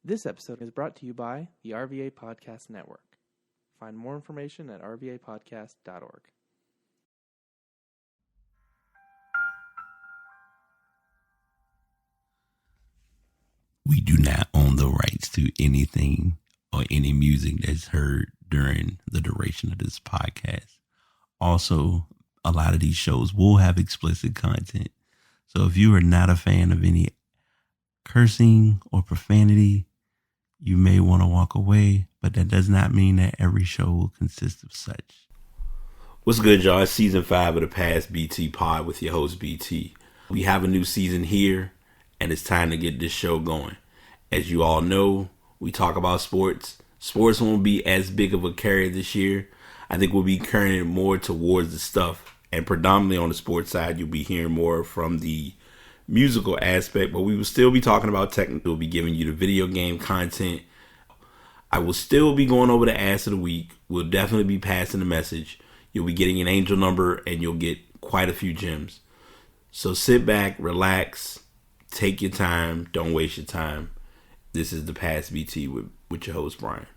This episode is brought to you by the RVA Podcast Network. Find more information at rvapodcast.org. We do not own the rights to anything or any music that's heard during the duration of this podcast. Also, a lot of these shows will have explicit content. So if you are not a fan of any cursing or profanity, you may want to walk away, but that does not mean that every show will consist of such. What's good, y'all? It's season 5 of the Past BT Pod with your host, BT. We have a new season here, and it's time to get this show going. As you all know, we talk about sports. Sports won't be as big of a carrier this year. I think we'll be carrying it more towards the stuff, and predominantly on the sports side, you'll be hearing more from the musical aspect, but we will still be talking about technical. We'll be giving you the video game content. I will still be going over the ass of the week. We'll definitely be passing the message. You'll be getting an angel number, and you'll get quite a few gems. So sit back, relax, take your time, don't waste your time. This is the Past BT with your host, Brian.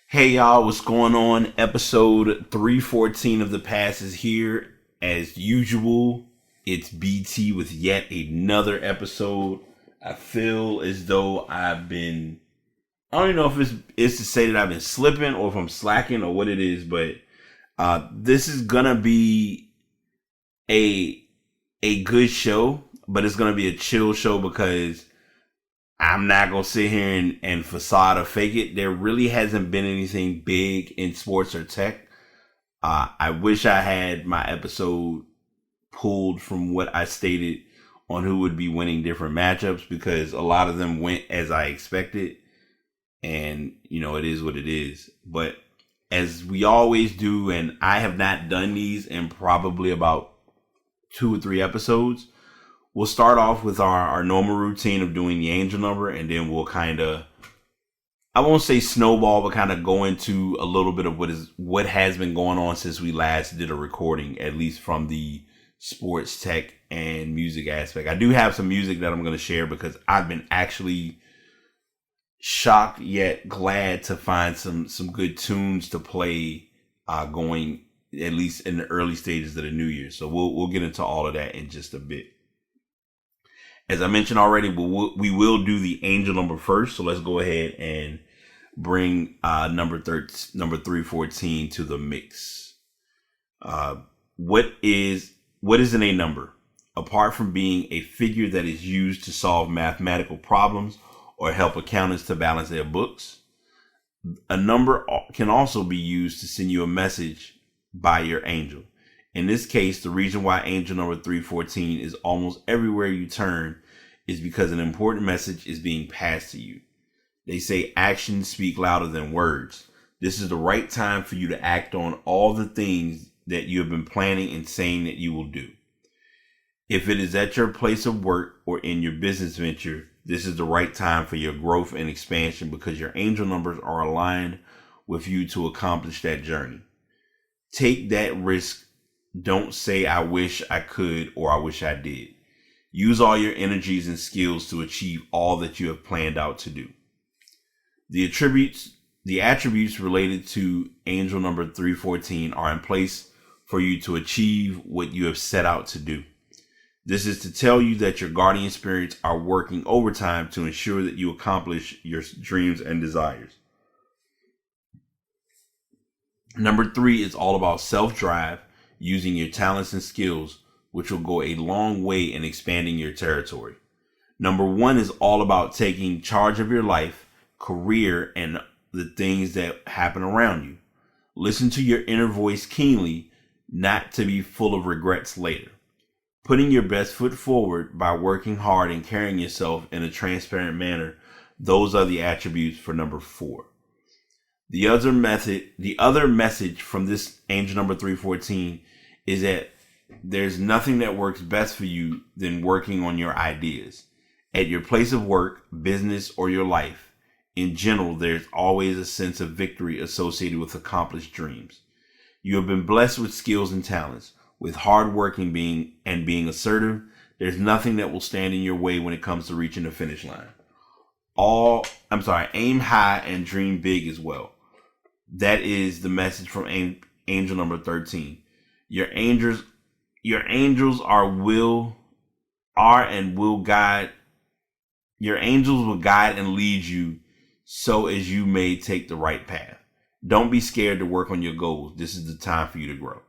Hey y'all, what's going on? Episode 314 of The Past is here. As usual, it's BT with yet another episode. I feel as though I don't even know if it's to say that I've been slipping or if I'm slacking or what it is, but this is gonna be a good show, but it's gonna be a chill show because I'm not going to sit here and facade or fake it. There really hasn't been anything big in sports or tech. I wish I had my episode pulled from what I stated on who would be winning different matchups, because a lot of them went as I expected. And, you know, it is what it is. But as we always do, and I have not done these in probably about 2 or 3 episodes, we'll start off with our normal routine of doing the angel number, and then we'll kind of, I won't say snowball, but kind of go into a little bit of what has been going on since we last did a recording, at least from the sports, tech, and music aspect. I do have some music that I'm going to share because I've been actually shocked yet glad to find some good tunes to play going at least in the early stages of the new year. So we'll get into all of that in just a bit. As I mentioned already, we will do the angel number first. So let's go ahead and bring number 314 to the mix. What is an A number? Apart from being a figure that is used to solve mathematical problems or help accountants to balance their books, a number can also be used to send you a message by your angel. In this case, the reason why angel number 314 is almost everywhere you turn is because an important message is being passed to you. They say actions speak louder than words. This is the right time for you to act on all the things that you have been planning and saying that you will do. If it is at your place of work or in your business venture, this is the right time for your growth and expansion because your angel numbers are aligned with you to accomplish that journey. Take that risk. Don't say, I wish I could or I wish I did. Use all your energies and skills to achieve all that you have planned out to do. The attributes related to angel number 314 are in place for you to achieve what you have set out to do. This is to tell you that your guardian spirits are working overtime to ensure that you accomplish your dreams and desires. Number 3 is all about self-drive, using your talents and skills, which will go a long way in expanding your territory. Number 1 is all about taking charge of your life, career, and the things that happen around you. Listen to your inner voice keenly, not to be full of regrets later. Putting your best foot forward by working hard and carrying yourself in a transparent manner, those are the attributes for number 4. The other message from this angel number 314 is that there's nothing that works best for you than working on your ideas. At your place of work, business, or your life, in general, there's always a sense of victory associated with accomplished dreams. You have been blessed with skills and talents. With hard working being assertive, there's nothing that will stand in your way when it comes to reaching the finish line. Aim high and dream big as well. That is the message from angel number 13. Your angels will guide. Your angels will guide and lead you so as you may take the right path. Don't be scared to work on your goals. This is the time for you to grow.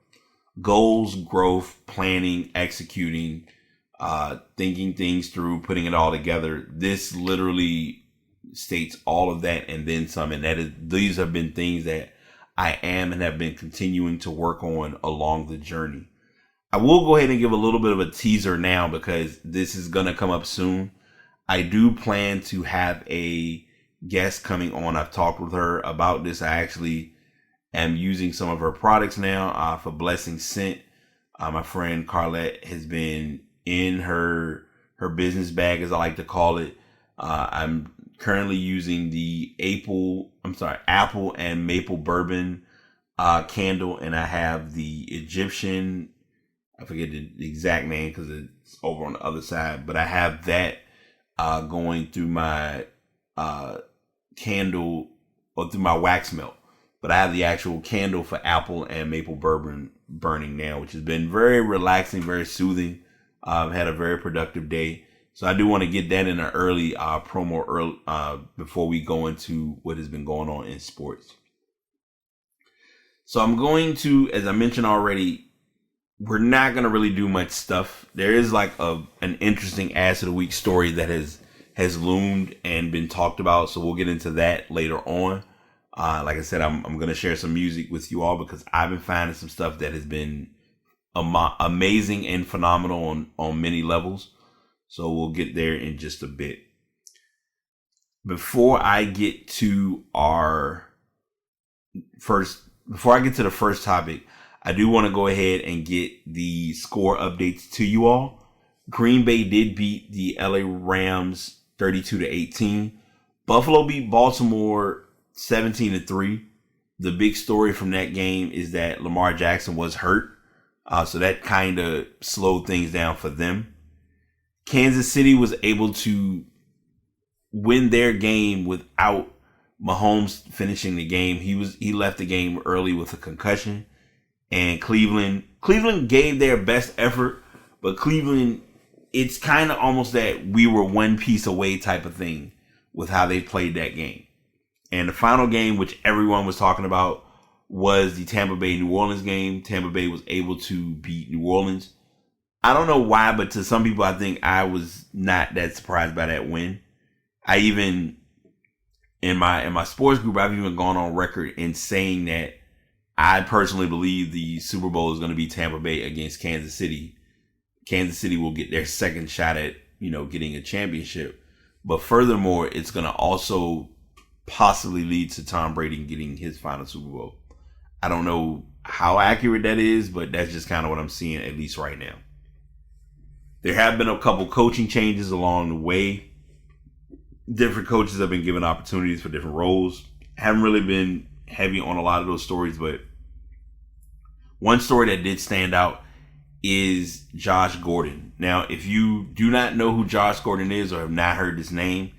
Goals, growth, planning, executing, thinking things through, putting it all together. This literally states all of that and then some. And these have been things that I am and have been continuing to work on along the journey. I will go ahead and give a little bit of a teaser now because this is going to come up soon. I do plan to have a guest coming on. I've talked with her about this. I actually am using some of her products now for Blessing Scent. My friend Carlette has been in her business bag, as I like to call it. I'm currently using the apple and maple bourbon candle, and I have the Egyptian, I forget the exact name because it's over on the other side, but I have that going through my candle or through my wax melt. But I have the actual candle for apple and maple bourbon burning now, which has been very relaxing, very soothing. I've had a very productive day. So I do want to get that in an early promo before we go into what has been going on in sports. So I'm going to, as I mentioned already, we're not going to really do much stuff. There is like an interesting Ass of the Week story that has loomed and been talked about. So we'll get into that later on. Like I said, I'm going to share some music with you all because I've been finding some stuff that has been amazing and phenomenal on many levels. So we'll get there in just a bit. Before I get to the first topic, I do want to go ahead and get the score updates to you all. Green Bay did beat the LA Rams 32-18. Buffalo beat Baltimore 17-3. The big story from that game is that Lamar Jackson was hurt. So that kind of slowed things down for them. Kansas City was able to win their game without Mahomes finishing the game. He left the game early with a concussion. And Cleveland gave their best effort, but Cleveland, it's kind of almost that we were one piece away type of thing with how they played that game. And the final game, which everyone was talking about, was the Tampa Bay New Orleans game. Tampa Bay was able to beat New Orleans. I don't know why, but to some people, I think I was not that surprised by that win. I even, in my sports group, I've even gone on record in saying that I personally believe the Super Bowl is going to be Tampa Bay against Kansas City. Kansas City will get their second shot at, getting a championship. But furthermore, it's going to also possibly lead to Tom Brady getting his final Super Bowl. I don't know how accurate that is, but that's just kind of what I'm seeing, at least right now. There have been a couple coaching changes along the way. Different coaches have been given opportunities for different roles. Haven't really been heavy on a lot of those stories, but one story that did stand out is Josh Gordon. Now, if you do not know who Josh Gordon is or have not heard this name,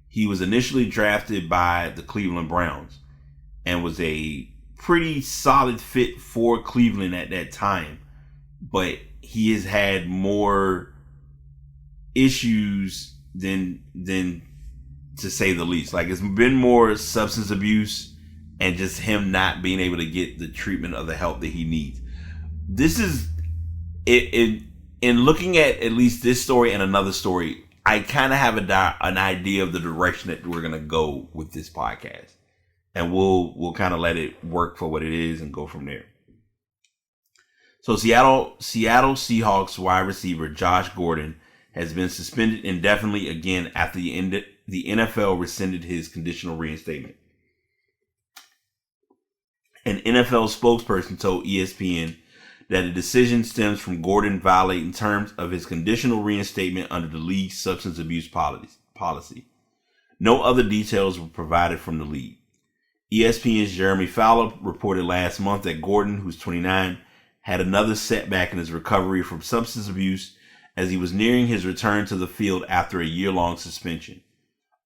he was initially drafted by the Cleveland Browns and was a pretty solid fit for Cleveland at that time. But he has had more issues than to say the least. Like, it's been more substance abuse and just him not being able to get the treatment or the help that he needs. This is it. In looking at least this story and another story, I kind of have an idea of the direction that we're gonna go with this podcast, and we'll kind of let it work for what it is and go from there. So Seattle Seahawks wide receiver Josh Gordon has been suspended indefinitely again after the NFL rescinded his conditional reinstatement. An NFL spokesperson told ESPN that the decision stems from Gordon violating terms of his conditional reinstatement under the league's substance abuse policy. No other details were provided from the league. ESPN's Jeremy Fowler reported last month that Gordon, who's 29, had another setback in his recovery from substance abuse as he was nearing his return to the field after a year-long suspension.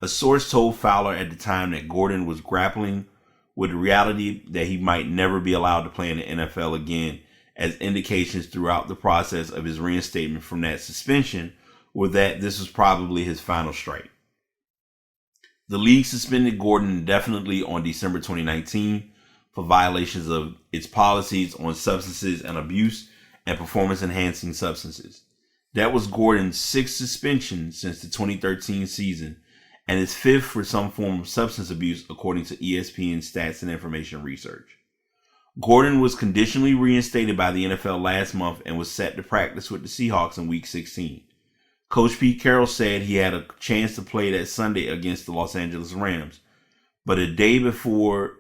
A source told Fowler at the time that Gordon was grappling with the reality that he might never be allowed to play in the NFL again, as indications throughout the process of his reinstatement from that suspension were that this was probably his final strike. The league suspended Gordon indefinitely on December 2019 for violations of its policies on substances and abuse and performance-enhancing substances. That was Gordon's sixth suspension since the 2013 season and his fifth for some form of substance abuse, according to ESPN Stats and Information Research. Gordon was conditionally reinstated by the NFL last month and was set to practice with the Seahawks in Week 16. Coach Pete Carroll said he had a chance to play that Sunday against the Los Angeles Rams, but a day before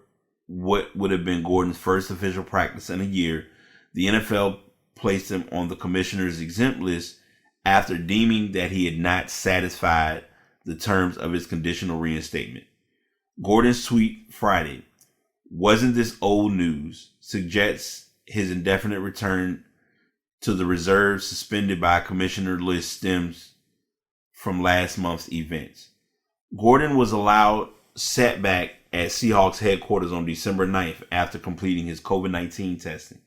what would have been Gordon's first official practice in a year, the NFL placed him on the commissioner's exempt list after deeming that he had not satisfied the terms of his conditional reinstatement. Gordon's tweet Friday, "Wasn't this old news?" suggests his indefinite return to the reserve suspended by a commissioner list stems from last month's events. Gordon was allowed setback at Seahawks headquarters on December 9th after completing his COVID-19 testing.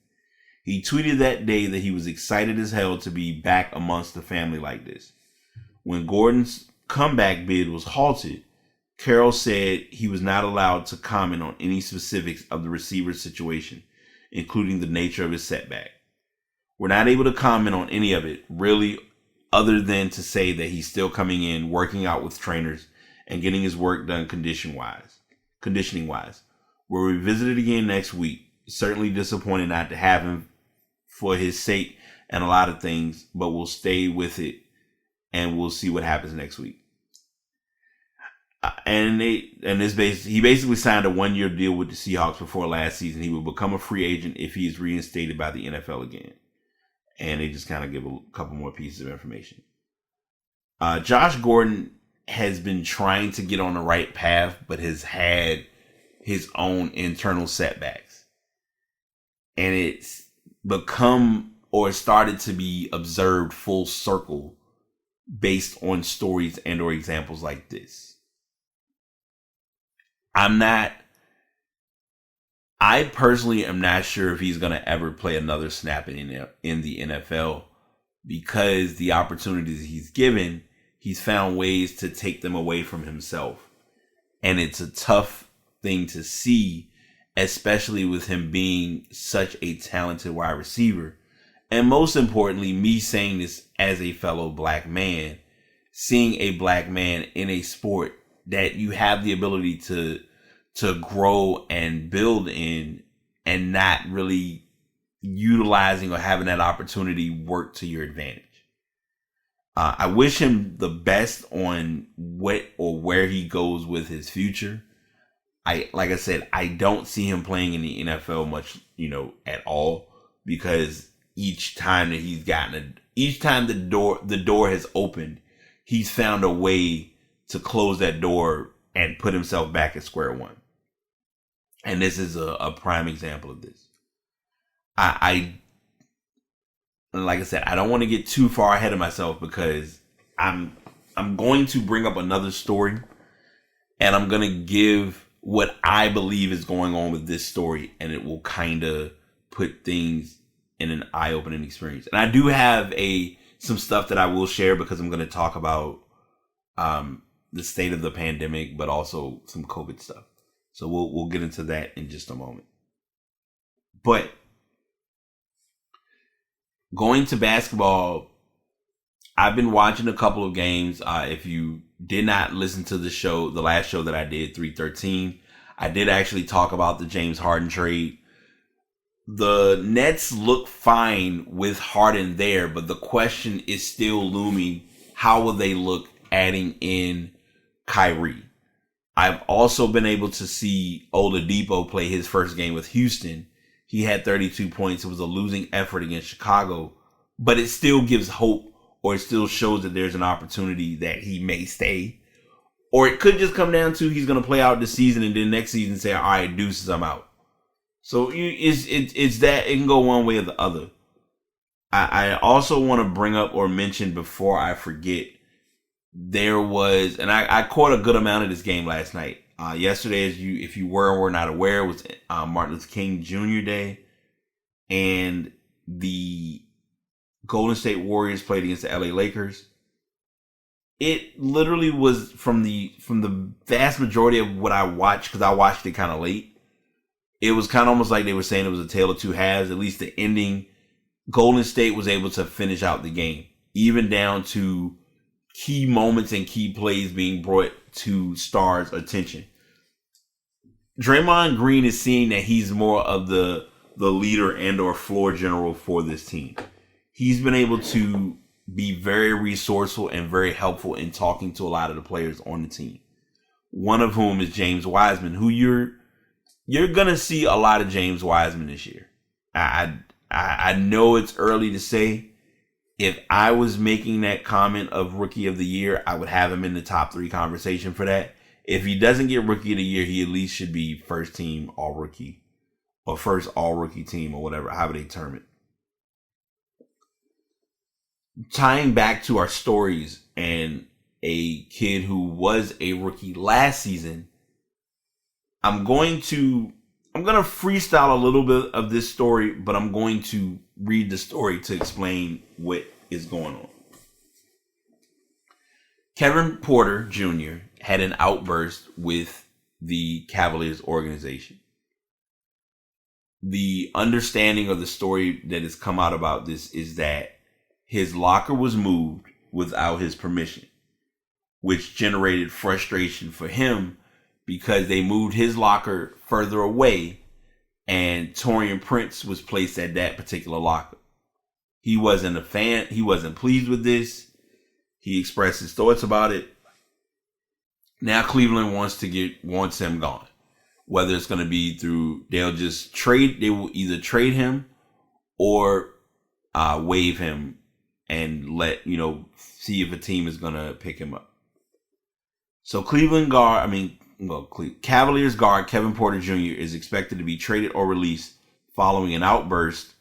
He tweeted that day that he was excited as hell to be back amongst the family like this. When Gordon's comeback bid was halted, Carroll said he was not allowed to comment on any specifics of the receiver's situation, including the nature of his setback. "We're not able to comment on any of it, really, other than to say that he's still coming in, working out with trainers, and getting his work done conditioning wise. We'll revisit it again next week. Certainly disappointed not to have him for his sake and a lot of things, but we'll stay with it and we'll see what happens next week." He basically signed a 1-year deal with the Seahawks before last season. He will become a free agent if he is reinstated by the NFL again. And they just kind of give a couple more pieces of information. Josh Gordon has been trying to get on the right path, but has had his own internal setbacks. And it's become or started to be observed full circle based on stories and or examples like this. I personally am not sure if he's going to ever play another snap in the NFL, because the opportunities he's given, he's found ways to take them away from himself. And it's a tough thing to see, especially with him being such a talented wide receiver. And most importantly, me saying this as a fellow black man, seeing a black man in a sport that you have the ability to grow and build in, and not really utilizing or having that opportunity work to your advantage. I wish him the best on what or where he goes with his future. Like I said, I don't see him playing in the NFL much, at all, because each time the door has opened, he's found a way to close that door and put himself back at square one. And this is a prime example of this. Like I said, I don't want to get too far ahead of myself, because I'm going to bring up another story, and I'm going to give what I believe is going on with this story, and it will kind of put things in an eye-opening experience. And I do have some stuff that I will share, because I'm going to talk about the state of the pandemic, but also some COVID stuff. So we'll get into that in just a moment. But going to basketball, I've been watching a couple of games. If you did not listen to the last show that I did, 313, I did actually talk about the James Harden trade. The Nets look fine with Harden there, but the question is still looming: how will they look adding in Kyrie? I've also been able to see Oladipo play his first game with Houston. He had 32 points. It was a losing effort against Chicago, but it still gives hope, or it still shows that there's an opportunity that he may stay. Or it could just come down to he's going to play out this season and then next season say, all right, deuces, I'm out. So it's that it can go one way or the other. I also want to bring up or mention before I forget, there was, and I caught a good amount of this game last night. Yesterday, if you were or were not aware, was Martin Luther King Jr. Day, and the Golden State Warriors played against the LA Lakers. It literally was from the vast majority of what I watched, because I watched it kind of late. It was kind of almost like they were saying it was a tale of two halves. At least the ending, Golden State was able to finish out the game, even down to key moments and key plays being brought to stars' attention. Draymond Green is seeing that he's more of the leader and or floor general for this team. He's been able to be very resourceful and very helpful in talking to a lot of the players on the team. One of whom is James Wiseman, who you're gonna see a lot of James Wiseman this year. I know it's early to say. If I was making that comment of Rookie of the Year, I would have him in the top 3 conversation for that. If he doesn't get Rookie of the Year, he at least should be first team all rookie or first all rookie team or whatever, however they term it. Tying back to our stories and a kid who was a rookie last season, I'm going to freestyle a little bit of this story, but I'm going to read the story to explain what is going on. Kevin Porter Jr. had an outburst with the Cavaliers organization. The understanding of the story that has come out about this is that his locker was moved without his permission, which generated frustration for him because they moved his locker further away and Taurean Prince was placed at that particular locker. He wasn't a fan. He wasn't pleased with this. He expressed his thoughts about it. Now Cleveland wants him gone. Whether it's going to be through, they will either trade him or waive him and see if a team is going to pick him up. So Cavaliers guard Kevin Porter Jr. is expected to be traded or released following an outburst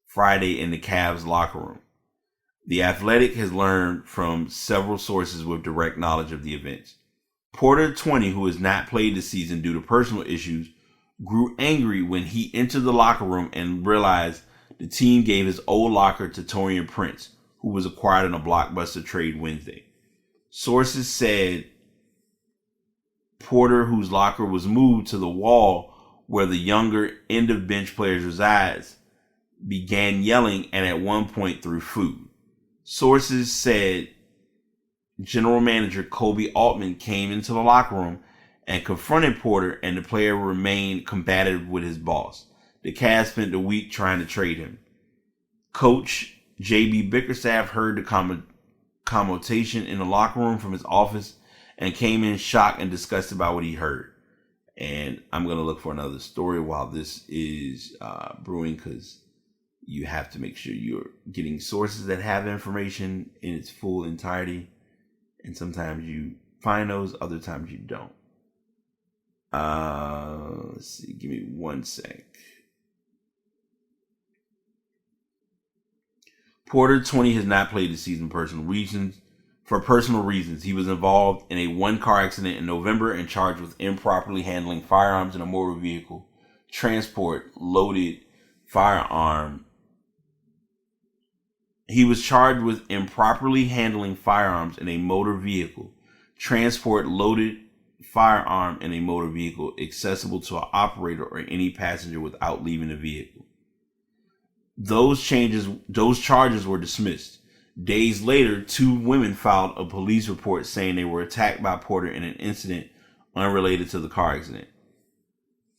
Friday in the Cavs locker room. The Athletic has learned from several sources with direct knowledge of the events. Porter, 20, who has not played this season due to personal issues, grew angry when he entered the locker room and realized the team gave his old locker to Taurean Prince, who was acquired in a blockbuster trade Wednesday. Sources said Porter, whose locker was moved to the wall where the younger end of bench players resides, began yelling and at one point threw food. Sources said General Manager Kobe Altman came into the locker room and confronted Porter, and the player remained combative with his boss. The Cavs spent the week trying to trade him. Coach J.B. Bickerstaff heard the commotion in the locker room from his office and came in shocked and disgusted by what he heard. And I'm going to look for another story while this is brewing, because you have to make sure you're getting sources that have information in its full entirety. And sometimes you find those, other times you don't. Let's see. Give me 1 sec. Porter, 20, has not played this season for personal reasons. He was involved in a one-car accident in November and charged with improperly handling firearms in a motor vehicle. He was charged with improperly handling firearms in a motor vehicle, transport loaded firearm in a motor vehicle accessible to an operator or any passenger without leaving the vehicle. Those charges were dismissed. Days later, 2 women filed a police report saying they were attacked by Porter in an incident unrelated to the car accident.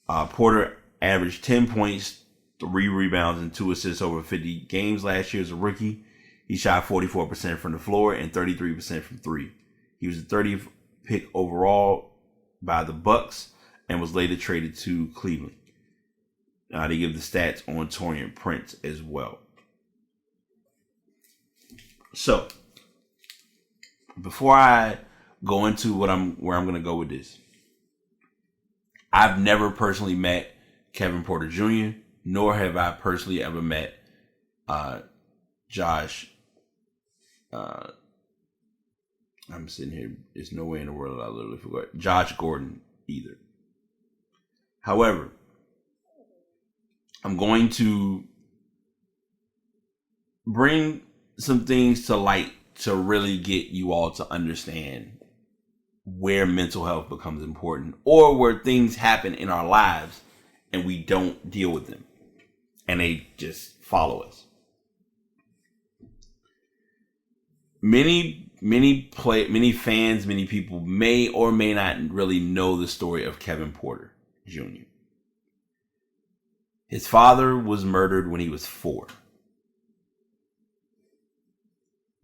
Porter averaged 10 points, 3 rebounds, and 2 assists over 50 games last year as a rookie. He shot 44% from the floor and 33% from 3. He was the 30th pick overall by the Bucks and was later traded to Cleveland. They give the stats on Taurean Prince as well. So, before I go into where I'm going to go with this, I've never personally met Kevin Porter Jr., nor have I personally ever met Josh. I'm sitting here. There's no way in the world that I literally forgot Josh Gordon either. However, I'm going to bring some things to light to really get you all to understand where mental health becomes important, or where things happen in our lives and we don't deal with them and they just follow us. Many fans, many people may or may not really know the story of Kevin Porter Jr. His father was murdered when he was 4.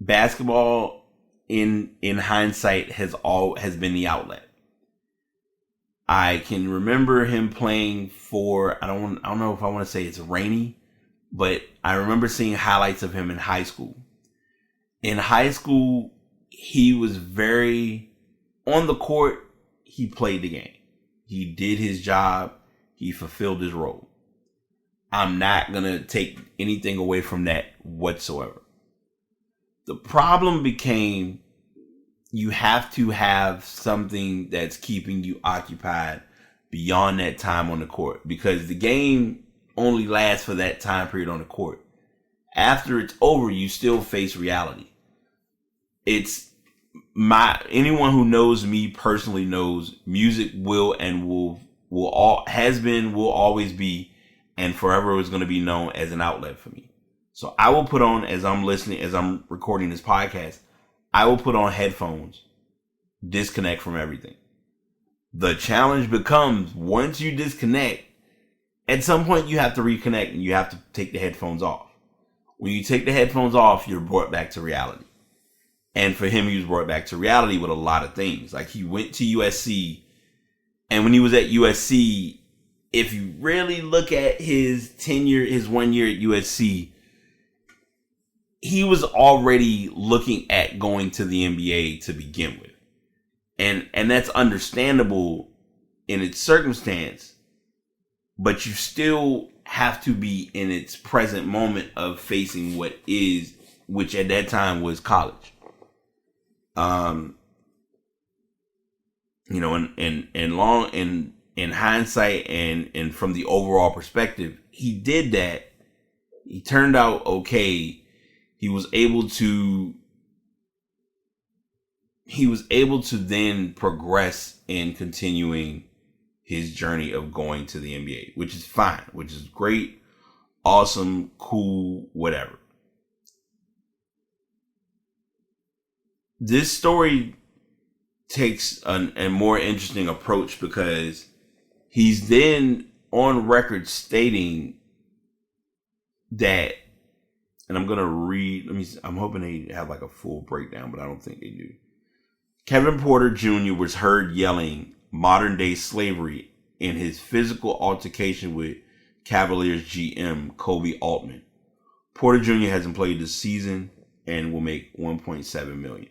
Basketball, in hindsight, has been the outlet. I can remember him playing for, I don't know if I want to say it's Rainy, but I remember seeing highlights of him in high school. In high school, he was very on the court. He played the game. He did his job. He fulfilled his role. I'm not going to take anything away from that whatsoever. The problem became you have to have something that's keeping you occupied beyond that time on the court, because the game only lasts for that time period on the court. After it's over, you still face reality. Anyone who knows me personally knows music will always be, and forever is going to be known as an outlet for me. So I will put on, as I'm recording this podcast, I will put on headphones, disconnect from everything. The challenge becomes, once you disconnect, at some point you have to reconnect and you have to take the headphones off. When you take the headphones off, you're brought back to reality. And for him, he was brought back to reality with a lot of things. Like, he went to USC, and when he was at USC, if you really look at his tenure, his 1 year at USC, he was already looking at going to the NBA to begin with. And that's understandable in its circumstance, but you still have to be in its present moment of facing which at that time was college. In hindsight and from the overall perspective, he did that. He turned out okay. He was able to then progress in continuing his journey of going to the NBA, which is fine, which is great, awesome, cool, whatever. This story takes a more interesting approach because he's then on record stating that, and I'm going to read, I'm hoping they have like a full breakdown, but I don't think they do. Kevin Porter Jr. was heard yelling modern day slavery in his physical altercation with Cavaliers GM Kobe Altman. Porter Jr. hasn't played this season and will make $1.7 million.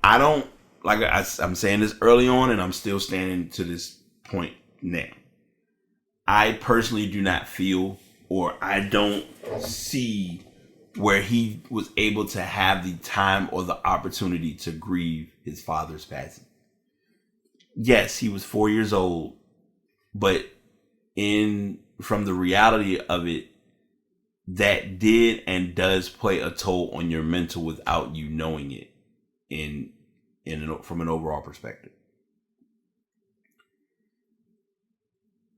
I'm saying this early on, and I'm still standing to this point now. I personally do not feel, or I don't see where he was able to have the time or the opportunity to grieve his father's passing. Yes, he was 4 years old, but from the reality of it, that did and does play a toll on your mental without you knowing it from an overall perspective.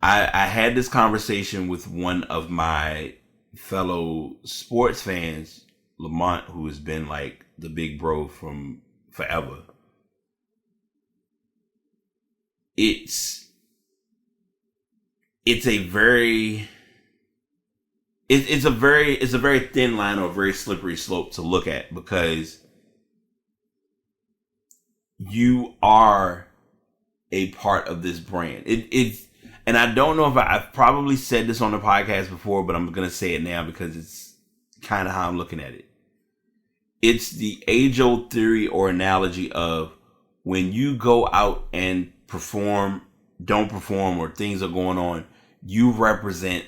I had this conversation with one of my fellow sports fans, Lamont, who has been like the big bro from forever. It's a very thin line or a very slippery slope to look at, because you are a part of this brand. It's, and I don't know if I've probably said this on the podcast before, but I'm going to say it now because it's kind of how I'm looking at it. It's the age-old theory or analogy of when you go out and perform, don't perform, or things are going on, you represent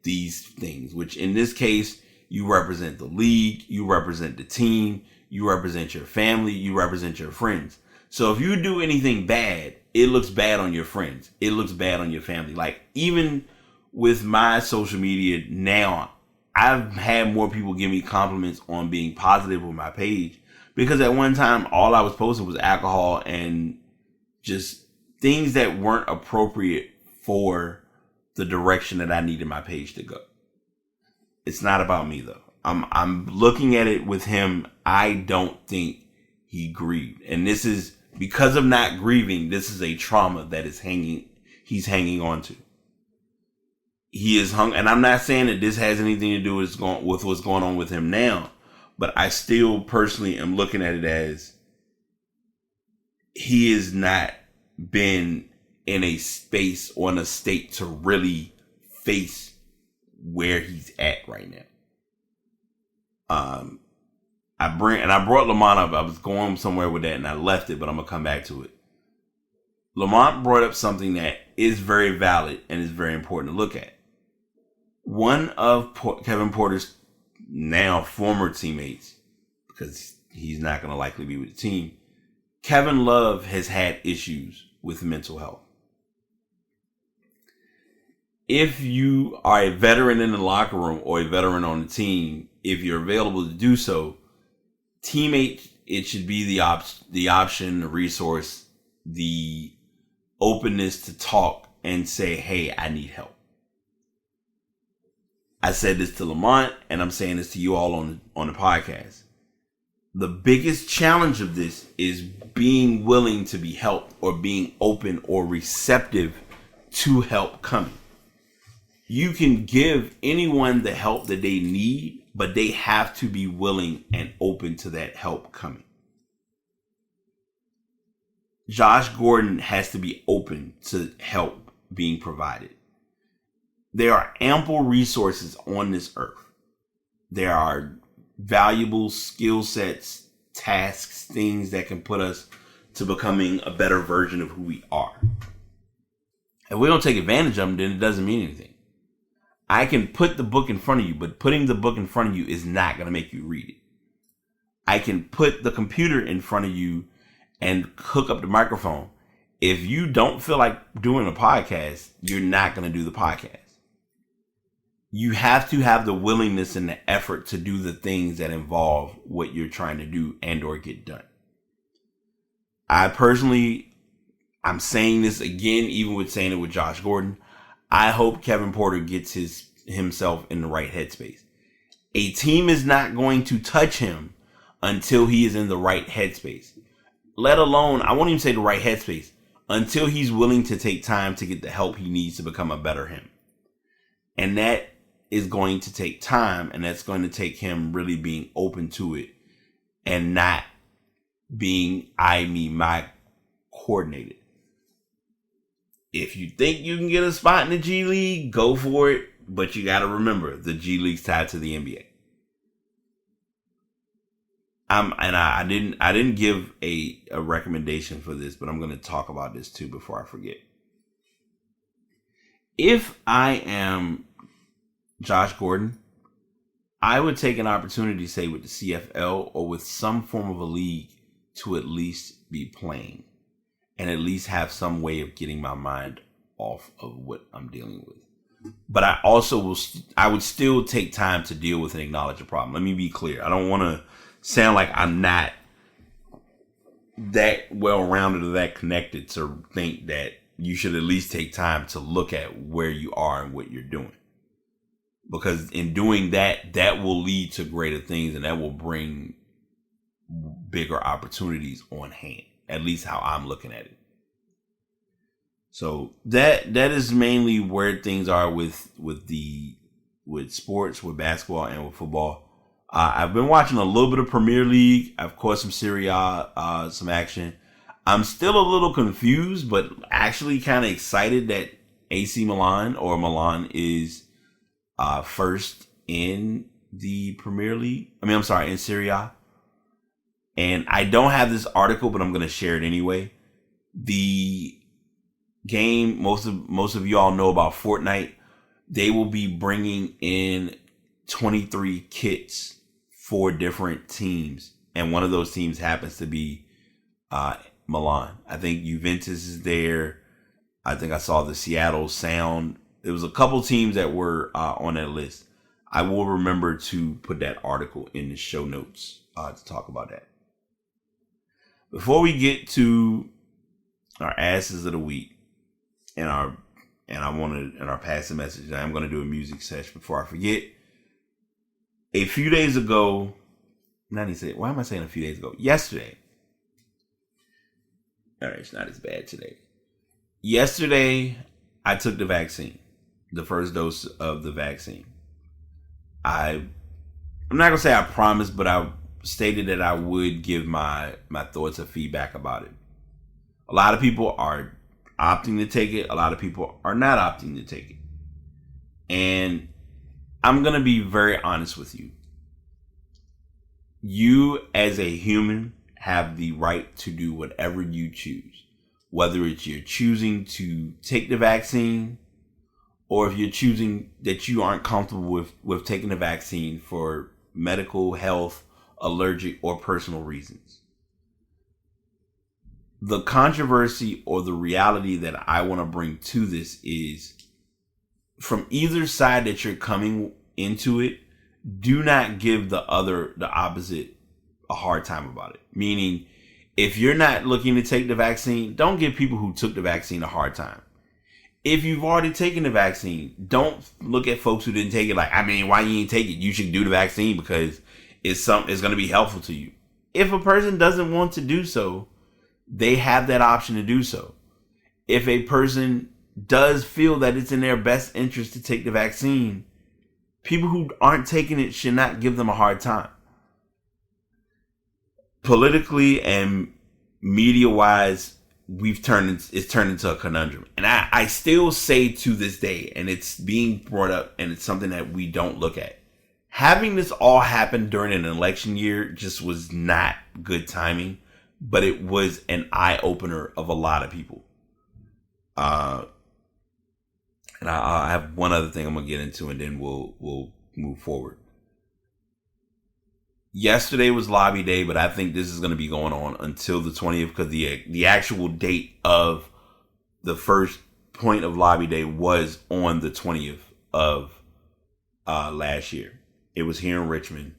these things, which in this case, you represent the league, you represent the team, you represent your family, you represent your friends. So if you do anything bad, it looks bad on your friends. It looks bad on your family. Like, even with my social media now, I've had more people give me compliments on being positive with my page, because at one time, all I was posting was alcohol and just things that weren't appropriate for the direction that I needed my page to go. It's not about me though. I'm looking at it with him. I don't think he grieved. And this is because of not grieving. This is a trauma that he's hanging on to. He is hung, and I'm not saying that this has anything to do with what's going on with him now, but I still personally am looking at it as he has not been in a space or in a state to really face where he's at right now. I brought Lamont up. I was going somewhere with that and I left it, but I'm gonna come back to it. Lamont brought up something that is very valid and is very important to look at. One of Kevin Porter's now former teammates, because he's not going to likely be with the team, Kevin Love has had issues with mental health. If you are a veteran in the locker room or a veteran on the team, if you're available to do so, teammates, it should be the option, the resource, the openness to talk and say, hey, I need help. I said this to Lamont, and I'm saying this to you all on the podcast. The biggest challenge of this is being willing to be helped, or being open or receptive to help coming. You can give anyone the help that they need, but they have to be willing and open to that help coming. Josh Gordon has to be open to help being provided. There are ample resources on this earth. There are valuable skill sets, tasks, things that can put us to becoming a better version of who we are. If we don't take advantage of them, then it doesn't mean anything. I can put the book in front of you, but putting the book in front of you is not going to make you read it. I can put the computer in front of you and hook up the microphone. If you don't feel like doing a podcast, you're not going to do the podcast. You have to have the willingness and the effort to do the things that involve what you're trying to do and or get done. I'm saying this again, even with saying it with Josh Gordon. I hope Kevin Porter gets himself in the right headspace. A team is not going to touch him until he is in the right headspace. Let alone, I won't even say the right headspace, until he's willing to take time to get the help he needs to become a better him. And that is going to take time, and that's going to take him really being open to it and not being I, me, my coordinated. If you think you can get a spot in the G League, go for it. But you got to remember, the G League's tied to the NBA. I didn't give a recommendation for this, but I'm going to talk about this too before I forget. If I am Josh Gordon, I would take an opportunity, say with the CFL or with some form of a league, to at least be playing and at least have some way of getting my mind off of what I'm dealing with. But I also I would still take time to deal with and acknowledge a problem. Let me be clear. I don't want to sound like I'm not that well-rounded or that connected to think that you should at least take time to look at where you are and what you're doing. Because in doing that, that will lead to greater things, and that will bring bigger opportunities on hand. At least how I'm looking at it. So that is mainly where things are with sports, with basketball and with football. I've been watching a little bit of Premier League. I've caught some Serie A, some action. I'm still a little confused, but actually kind of excited that AC Milan or Milan is first in the Premier League. I'm sorry, in Serie A. And I don't have this article, but I'm going to share it anyway. The game, most of you all know about Fortnite. They will be bringing in 23 kits for different teams, and one of those teams happens to be Milan. I think Juventus is there. I think I saw the Seattle Sound. There was a couple teams that were on that list. I will remember to put that article in the show notes to talk about that. Before we get to our asses of the week and our passing message, I'm going to do a music session before I forget. A few days ago, why am I saying a few days ago? Yesterday. All right, it's not as bad today. Yesterday, I took the vaccine, the first dose of the vaccine. I'm not going to say I promised, but I stated that I would give my thoughts and feedback about it. A lot of people are opting to take it. A lot of people are not opting to take it. And I'm going to be very honest with you. You as a human have the right to do whatever you choose. Whether it's you're choosing to take the vaccine, or if you're choosing that you aren't comfortable with taking the vaccine for medical, health, allergic, or personal reasons. The controversy or the reality that I want to bring to this is, from either side that you're coming into it, do not give the opposite a hard time about it. Meaning, if you're not looking to take the vaccine, don't give people who took the vaccine a hard time. If you've already taken the vaccine, don't look at folks who didn't take it like, why you ain't take it? You should do the vaccine because it's going to be helpful to you. If a person doesn't want to do so, they have that option to do so. If a person does feel that it's in their best interest to take the vaccine, people who aren't taking it should not give them a hard time. Politically and media-wise, it's turned into a conundrum. And I still say to this day, and it's being brought up, and it's something that we don't look at. Having this all happen during an election year just was not good timing, but it was an eye-opener of a lot of people. And I have one other thing I'm going to get into, and then we'll move forward. Yesterday was lobby day, but I think this is going to be going on until the 20th, because the actual date of the first point of lobby day was on the 20th of last year. It was here in Richmond,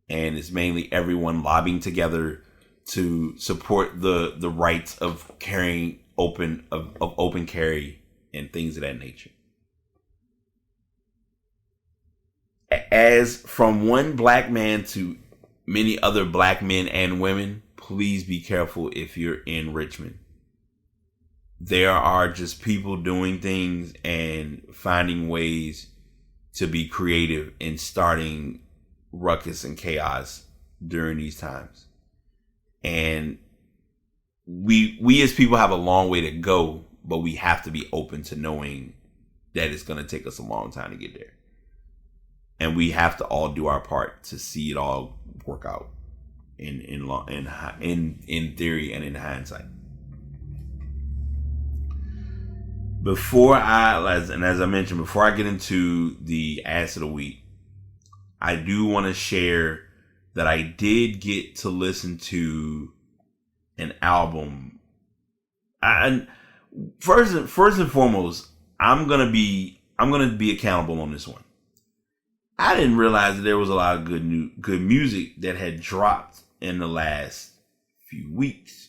and it's mainly everyone lobbying together to support the rights of carrying open carry and things of that nature. As from one black man to many other black men and women, please be careful if you're in Richmond. There are just people doing things and finding ways to be creative in starting ruckus and chaos during these times. And we as people have a long way to go, but we have to be open to knowing that it's going to take us a long time to get there. And we have to all do our part to see it all work out in theory and in hindsight. As I mentioned, before I get into the ass of the week, I do want to share that I did get to listen to an album. And first and foremost, I'm gonna be accountable on this one. I didn't realize that there was a lot of good music that had dropped in the last few weeks.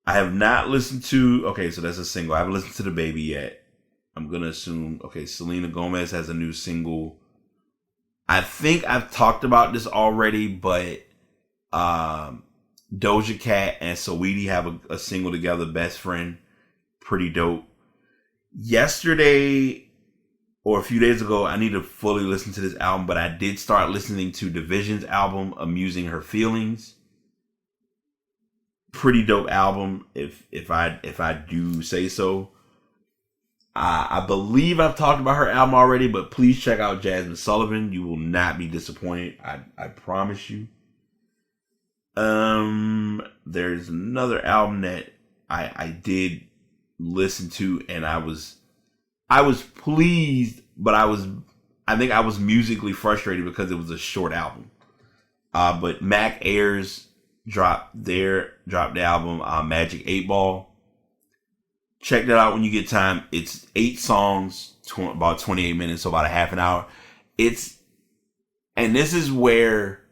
I have not listened to, so that's a single. I haven't listened to The Baby yet. I'm going to assume, Selena Gomez has a new single. I think I've talked about this already, but Doja Cat and Saweetie have a single together, Best Friend. Pretty dope. Yesterday, or a few days ago, I need to fully listen to this album, but I did start listening to Division's album, Amusing Her Feelings. pretty dope album. If I do say so. I believe I've talked about her album already, but please check out Jasmine Sullivan. You will not be disappointed. I promise you. There's another album that I did listen to, and I was pleased, but I think I was musically frustrated because it was a short album. But Mac Ayres dropped the album Magic 8 Ball. Check that out when you get time. It's 8 songs, about 28 minutes, so about a half an hour. And this is where,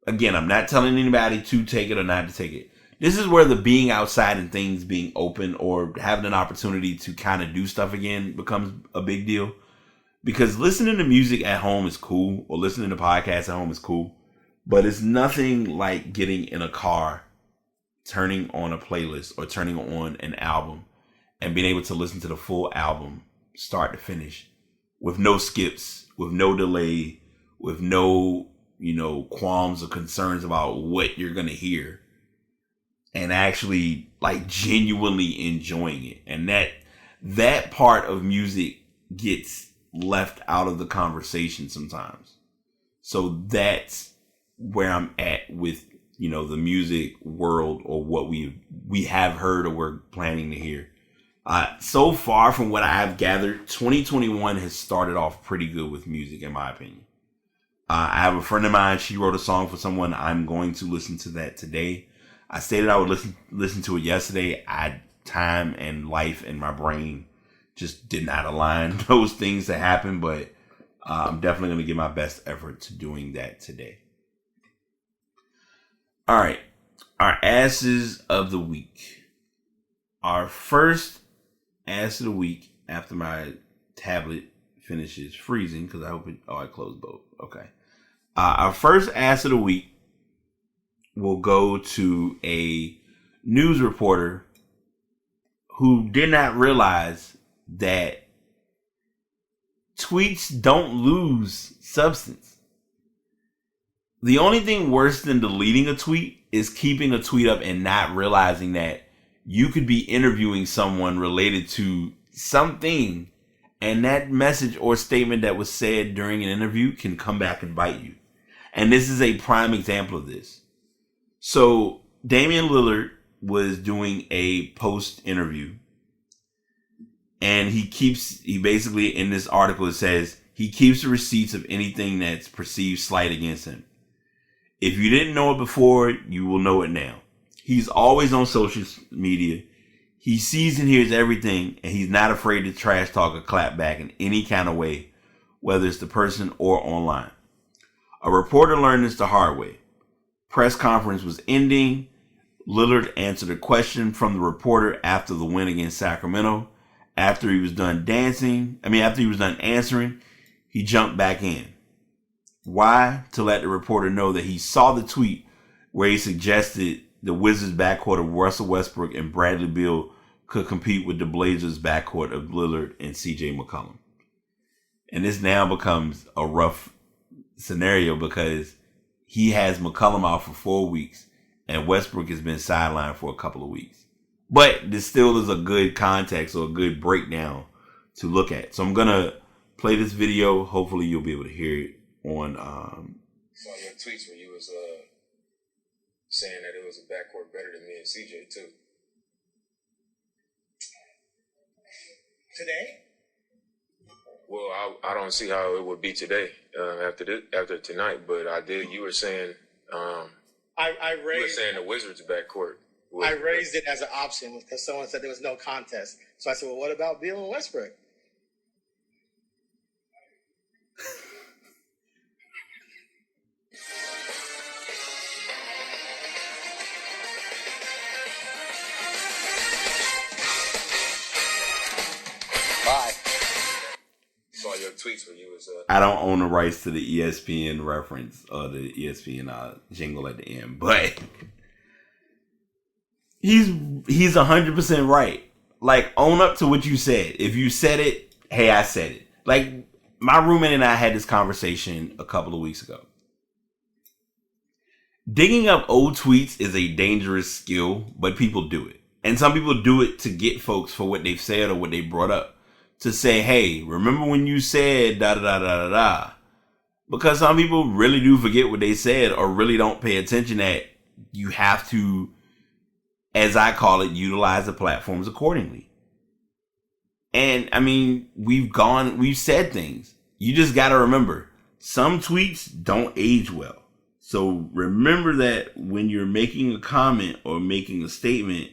again, I'm not telling anybody to take it or not to take it. This is where the being outside and things being open or having an opportunity to kind of do stuff again becomes a big deal. Because listening to music at home is cool, or listening to podcasts at home is cool, but it's nothing like getting in a car, turning on a playlist or turning on an album and being able to listen to the full album start to finish with no skips, with no delay, with no, qualms or concerns about what you're going to hear, and actually like genuinely enjoying it. And that part of music gets left out of the conversation sometimes. So that's where I'm at with the music world, or what we have heard or we're planning to hear. So far from what I've gathered, 2021 has started off pretty good with music, in my opinion. I have a friend of mine. She wrote a song for someone. I'm going to listen to that today. I stated I would listen to it yesterday. Time and life and my brain just did not align those things to happen, but I'm definitely going to give my best effort to doing that today. All right, our asses of the week. Our first ass of the week, after my tablet finishes freezing, because I closed both. Okay. Our first ass of the week will go to a news reporter who did not realize that tweets don't lose substance. The only thing worse than deleting a tweet is keeping a tweet up and not realizing that you could be interviewing someone related to something, and that message or statement that was said during an interview can come back and bite you. And this is a prime example of this. So Damian Lillard was doing a post interview, and he basically, in this article, it says he keeps the receipts of anything that's perceived slight against him. If you didn't know it before, you will know it now. He's always on social media. He sees and hears everything, and he's not afraid to trash talk or clap back in any kind of way, whether it's the person or online. A reporter learned this the hard way. Press conference was ending. Lillard answered a question from the reporter after the win against Sacramento. After he was done answering, he jumped back in. Why? To let the reporter know that he saw the tweet where he suggested the Wizards backcourt of Russell Westbrook and Bradley Beal could compete with the Blazers backcourt of Lillard and CJ McCollum. And this now becomes a rough scenario because he has McCollum out for 4 weeks and Westbrook has been sidelined for a couple of weeks. But this still is a good context or a good breakdown to look at. So I'm going to play this video. Hopefully you'll be able to hear it on saw your tweets where you was saying that it was a backcourt better than me and CJ too. Today? Well, I don't see how it would be today after tonight, but I did. You were saying you were saying the Wizards backcourt. I raised it as an option because someone said there was no contest. So I said, well, what about Beal and Westbrook? Bye. Saw your tweets when you was. I don't own the rights to the ESPN reference or the ESPN jingle at the end, but he's 100% right. Like, own up to what you said. If you said it, hey, I said it. Like, my roommate and I had this conversation a couple of weeks ago. Digging up old tweets is a dangerous skill, but people do it. And some people do it to get folks for what they've said or what they brought up. To say, hey, remember when you said da da da da da da? Because some people really do forget what they said or really don't pay attention that you have to, as I call it, utilize the platforms accordingly. And I mean, we've said things. You just got to remember, some tweets don't age well. So remember that when you're making a comment or making a statement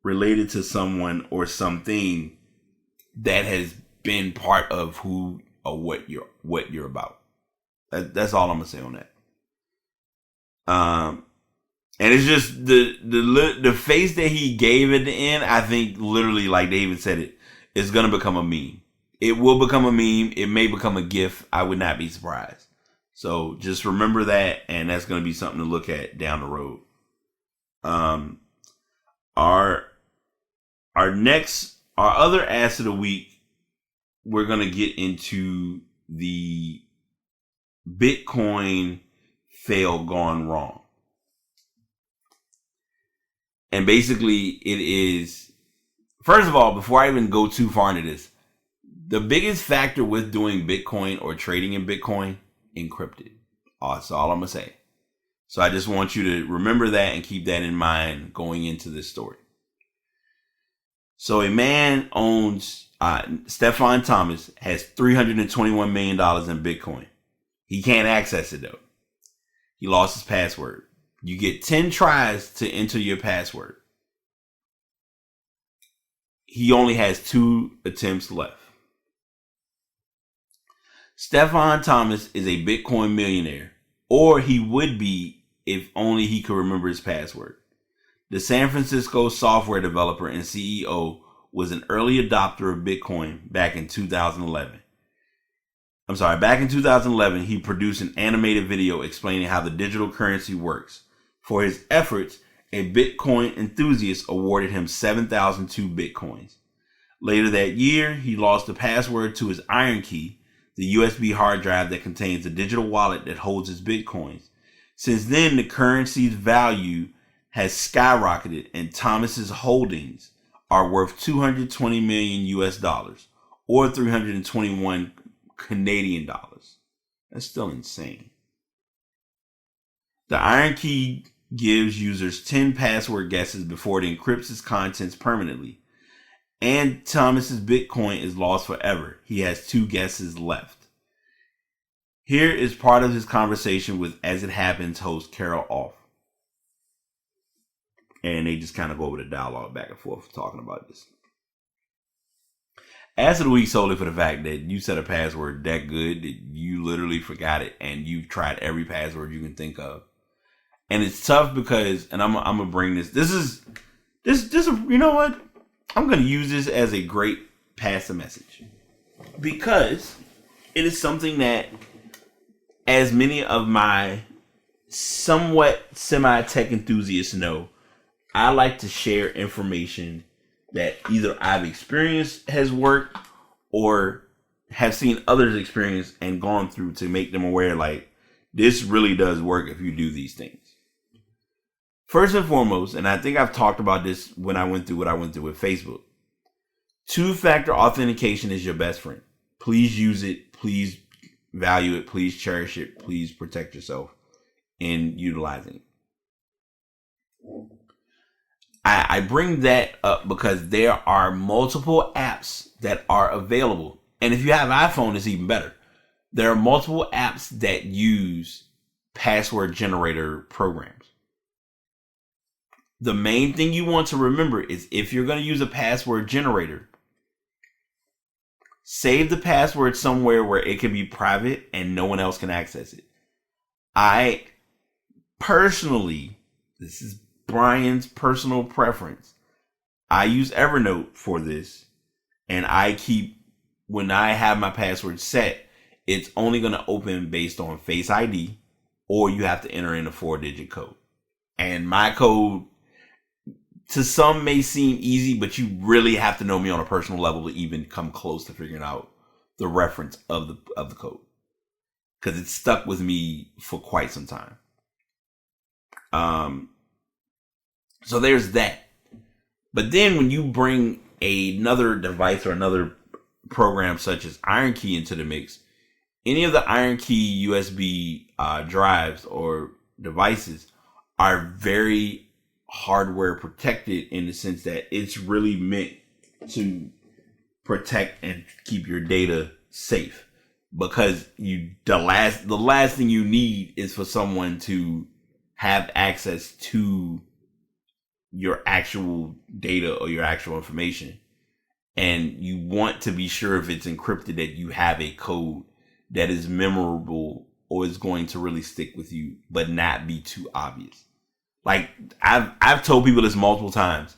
related to someone or something that has been part of who or what you're about. That's all I'm gonna say on that. And it's just the face that he gave at the end. I think literally, like David said, it's gonna become a meme. It will become a meme. It may become a GIF. I would not be surprised. So just remember that, and that's gonna be something to look at down the road. Our other ass of the week, we're going to get into the Bitcoin fail gone wrong. And basically it is, first of all, before I even go too far into this, the biggest factor with doing Bitcoin or trading in Bitcoin, encrypted. That's all I'm going to say. So I just want you to remember that and keep that in mind going into this story. So a man owns, Stefan Thomas has $321 million in Bitcoin. He can't access it though. He lost his password. You get 10 tries to enter your password. He only has 2 attempts left. Stefan Thomas is a Bitcoin millionaire, or he would be if only he could remember his password. The San Francisco software developer and CEO was an early adopter of Bitcoin back in 2011. Back in 2011, he produced an animated video explaining how the digital currency works. For his efforts, a Bitcoin enthusiast awarded him 7,002 Bitcoins. Later that year, he lost the password to his Iron Key, the USB hard drive that contains the digital wallet that holds his Bitcoins. Since then, the currency's value has skyrocketed, and Thomas's holdings are worth 220 million US dollars or 321 Canadian dollars. That's still insane. The Iron Key gives users 10 password guesses before it encrypts its contents permanently. And Thomas's Bitcoin is lost forever. He has 2 guesses left. Here is part of his conversation with As It Happens host Carol Off. And they just kind of go over the dialogue back and forth talking about this. Ass of the week solely for the fact that you set a password that good that you literally forgot it and you've tried every password you can think of. And it's tough because, and I'm gonna bring this. This you know what? I'm gonna use this as a great pass a message because it is something that, as many of my somewhat semi-tech enthusiasts know, I like to share information that either I've experienced has worked or have seen others experience and gone through to make them aware, like, this really does work if you do these things. First and foremost, and I think I've talked about this when I went through what I went through with Facebook, 2-factor authentication is your best friend. Please use it. Please value it. Please cherish it. Please protect yourself in utilizing it. I bring that up because there are multiple apps that are available. And if you have iPhone, it's even better. There are multiple apps that use password generator programs. The main thing you want to remember is if you're going to use a password generator, save the password somewhere where it can be private and no one else can access it. I personally, this is Brian's personal preference, I use Evernote for this, and when I have my password set, it's only going to open based on Face ID, or you have to enter in a 4-digit code. And my code, to some, may seem easy, but you really have to know me on a personal level to even come close to figuring out the reference of the code, because it's stuck with me for quite some time. So there's that. But then when you bring another device or another program such as IronKey into the mix, any of the IronKey USB drives or devices are very hardware protected in the sense that it's really meant to protect and keep your data safe, because the last thing you need is for someone to have access to your actual data or your actual information. And you want to be sure if it's encrypted that you have a code that is memorable or is going to really stick with you, but not be too obvious. Like I've told people this multiple times.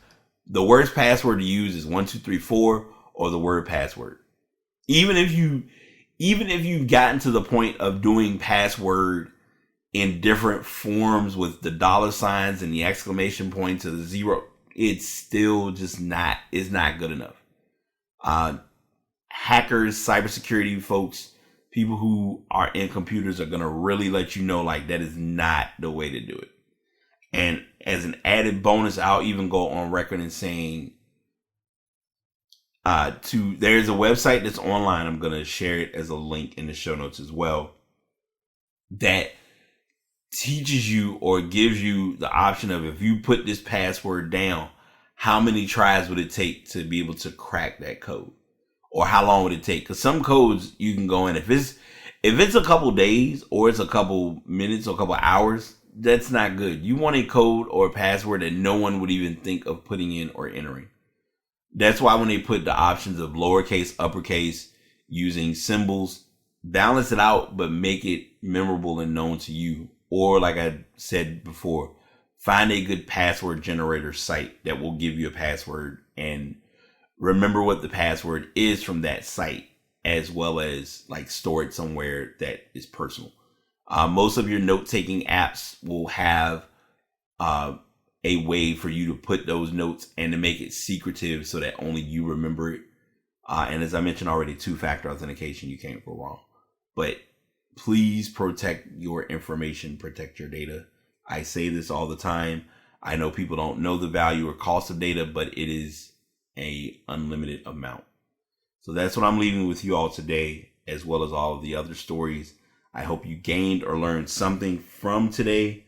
The worst password to use is 1234 or the word password. Even if you've gotten to the point of doing password in different forms with the dollar signs and the exclamation points or the zero, it's still just not good enough. Hackers, cybersecurity folks, people who are in computers are going to really let you know, like, that is not the way to do it. And as an added bonus, I'll even go on record and saying, there's a website that's online. I'm going to share it as a link in the show notes as well, that teaches you or gives you the option of, if you put this password down, how many tries would it take to be able to crack that code? Or how long would it take? Because some codes you can go in, if it's a couple days or it's a couple minutes or a couple hours, that's not good. You want a code or a password that no one would even think of putting in or entering. That's why when they put the options of lowercase, uppercase, using symbols, balance it out, but make it memorable and known to you. Or like I said before, find a good password generator site that will give you a password and remember what the password is from that site, as well as like store it somewhere that is personal. Most of your note-taking apps will have a way for you to put those notes and to make it secretive so that only you remember it. And as I mentioned already, 2-factor authentication, you can't go wrong. But please protect your information, protect your data. I say this all the time. I know people don't know the value or cost of data, but it is a unlimited amount. So that's what I'm leaving with you all today, as well as all of the other stories. I hope you gained or learned something from today,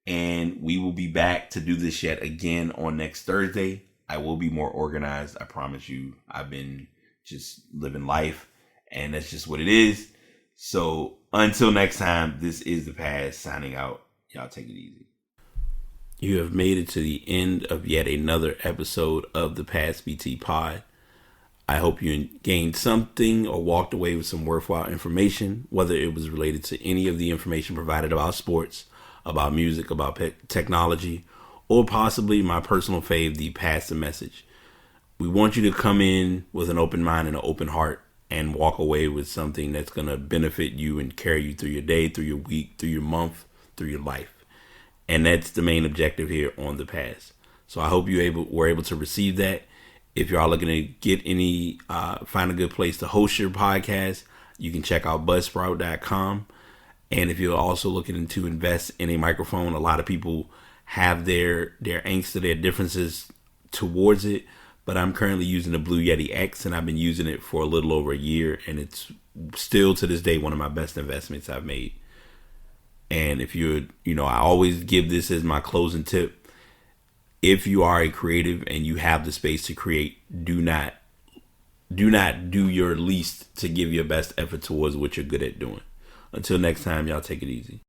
and we will be back to do this yet again on next Thursday. I will be more organized. I promise you. I've been just living life, and that's just what it is. So until next time, this is The Past signing out. Y'all take it easy. You have made it to the end of yet another episode of the Past BT Pod. I hope you gained something or walked away with some worthwhile information, whether it was related to any of the information provided about sports, about music, about technology, or possibly my personal fave, the Pass the Message. We want you to come in with an open mind and an open heart and walk away with something that's going to benefit you and carry you through your day, through your week, through your month, through your life. And that's the main objective here on The Pass. So I hope you were able to receive that. If you are looking to get find a good place to host your podcast, you can check out buzzsprout.com. And if you're also looking to invest in a microphone, a lot of people have their angst or their differences towards it. But I'm currently using the Blue Yeti X, and I've been using it for a little over a year. And it's still to this day one of my best investments I've made. And if I always give this as my closing tip. If you are a creative and you have the space to create, do not do your least to give your best effort towards what you're good at doing. Until next time, y'all take it easy.